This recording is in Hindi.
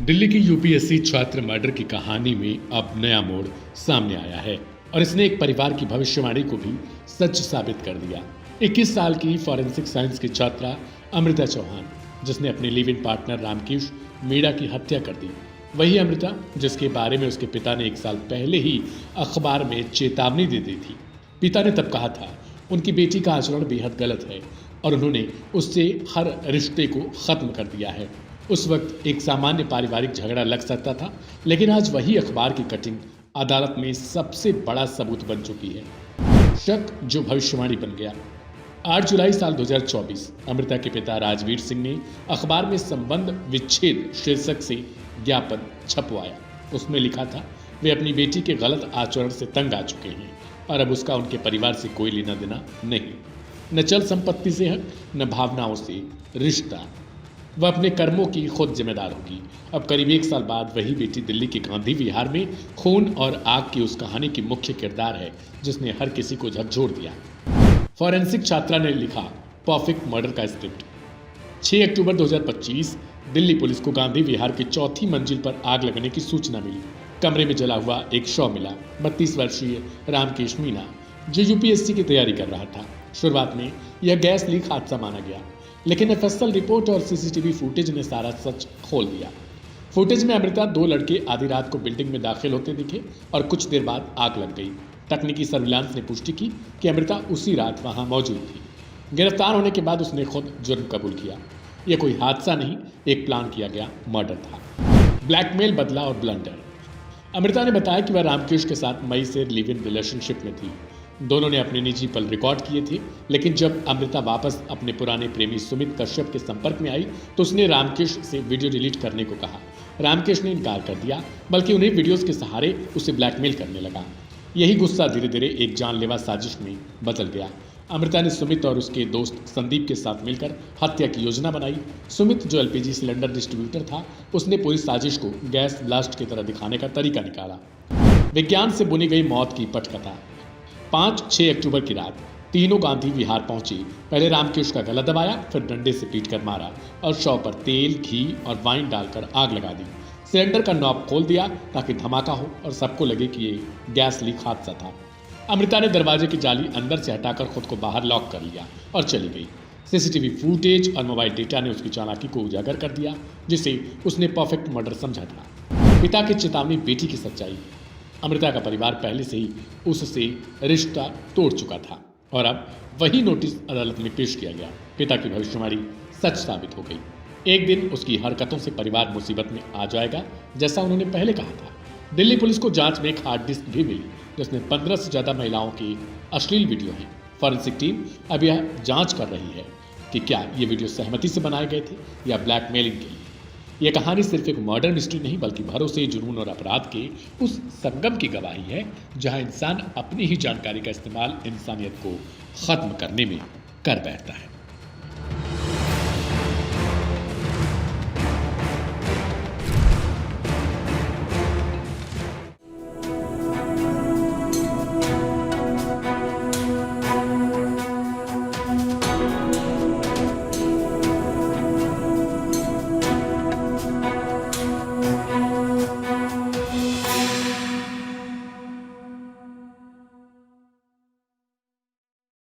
दिल्ली की यूपीएससी छात्र मर्डर की कहानी में अब नया मोड़ सामने आया है और इसने एक परिवार की भविष्यवाणी को भी सच साबित कर दिया। 21 साल की फॉरेंसिक साइंस की छात्रा अमृता चौहान, जिसने अपने live in partner Ramkesh Meena की हत्या कर दी, वही अमृता जिसके बारे में उसके पिता ने 1 साल पहले ही अखबार में चेतावनी दे दी थी। पिता ने तब कहा था उनकी बेटी का आचरण बेहद गलत है और उन्होंने उससे हर रिश्ते को खत्म कर दिया है। उस वक्त एक सामान्य पारिवारिक झगड़ा लग सकता था, लेकिन आज वही अखबार की कटिंग अदालत में सबसे बड़ा सबूत बन चुकी है। शक जो भविष्यवाणी बन गया। 8 जुलाई साल 2024 अमृता के पिता राजवीर सिंह ने अखबार में संबंध विच्छेद शीर्षक से ज्ञापन छपवाया। उसमें लिखा था वे अपनी बेटी के गलत आचरण से तंग आ चुके हैं और अब उसका उनके परिवार से कोई लेना देना नहीं, न चल संपत्ति से हक, न भावनाओं से रिश्ता। वह अपने कर्मों की खुद जिम्मेदार होगी। अब करीब 1 साल बाद वही बेटी दिल्ली के गांधी विहार में खून और आग की उस कहानी की मुख्य किरदार है जिसने हर किसी को झकझोर दिया। फॉरेंसिक छात्रा ने लिखा परफेक्ट मर्डर का स्क्रिप्ट। 6 अक्टूबर 2025 दिल्ली पुलिस को गांधी विहार की 4थी मंजिल पर आग लगने की सूचना मिली। कमरे में जला हुआ एक शव मिला। 32 वर्षीय रामकेश मीणा, जो यूपीएससी की तैयारी कर रहा था। शुरुआत में यह गैस लीक हादसा माना गया, लेकिन एफएसएल रिपोर्ट और सीसीटीवी फुटेज ने सारा सच खोल दिया। फुटेज में अमृता 2 लड़के आधी रात को बिल्डिंग में दाखिल होते दिखे और कुछ देर बाद आग लग गई। तकनीकी सर्विलांस ने पुष्टि की कि अमृता उसी रात वहां मौजूद थी। गिरफ्तार होने के बाद उसने खुद जुर्म कबूल किया। यह कोई हादसा नहीं, एक प्लान किया गया मर्डर था। ब्लैकमेल, बदला और ब्लंडर। अमृता ने बताया कि वह रामकेश के साथ मई से लिव इन रिलेशनशिप में थी। दोनों ने अपने निजी पल रिकॉर्ड किए थे, लेकिन जब अमृता वापस अपने पुराने प्रेमी सुमित कश्यप के संपर्क में आई तो उसने रामकेश से वीडियो डिलीट करने को कहा। रामकेश ने इनकार कर दिया, बल्कि उन्हें वीडियोस के सहारे उसे ब्लैकमेल करने लगा। यही गुस्सा धीरे धीरे एक जानलेवा साजिश में बदल गया। अमृता ने सुमित और उसके दोस्त संदीप के साथ मिलकर हत्या की योजना बनाई। सुमित, जो एलपीजी सिलेंडर डिस्ट्रीब्यूटर था, उसने पूरी साजिश को गैस ब्लास्ट की तरह दिखाने का तरीका निकाला। विज्ञान से बुनी गई मौत की पटकथा। 5-6 अक्टूबर की रात तीनों गांधी विहार पहुंचे। पहले रामकेश का गला दबाया, फिर डंडे से पीटकर मारा और शव पर तेल, घी और वाइन डालकर आग लगा दी। सिलेंडर का नॉब खोल दिया ताकि धमाका हो और सबको लगे कि ये गैस लीक हादसा था। अमृता ने दरवाजे की जाली अंदर से हटाकर खुद को बाहर लॉक कर लिया और चली गई। सीसीटीवी फुटेज और मोबाइल डेटा ने उसकी चालाकी को उजागर कर दिया, जिसे उसने परफेक्ट मर्डर समझा था। पिता की चेतावनी, बेटी की सच्चाई। अमृता का परिवार पहले से ही उससे रिश्ता तोड़ चुका था और अब वही नोटिस अदालत में पेश किया गया। पिता की भविष्यवाणी सच साबित हो गई। एक दिन उसकी हरकतों से परिवार मुसीबत में आ जाएगा, जैसा उन्होंने पहले कहा था। दिल्ली पुलिस को जांच में एक हार्ड डिस्क भी मिली, जिसमें 15 से ज़्यादा महिलाओं की अश्लील वीडियो हैं। फॉरेंसिक टीम अब यह जांच कर रही है कि क्या ये वीडियो सहमति से बनाए गए थे या ब्लैकमेलिंग के लिए। यह कहानी सिर्फ एक मर्डर मिस्ट्री नहीं, बल्कि भरोसे, जुनून और अपराध के उस संगम की गवाही है जहां इंसान अपनी ही जानकारी का इस्तेमाल इंसानियत को खत्म करने में कर बैठता है।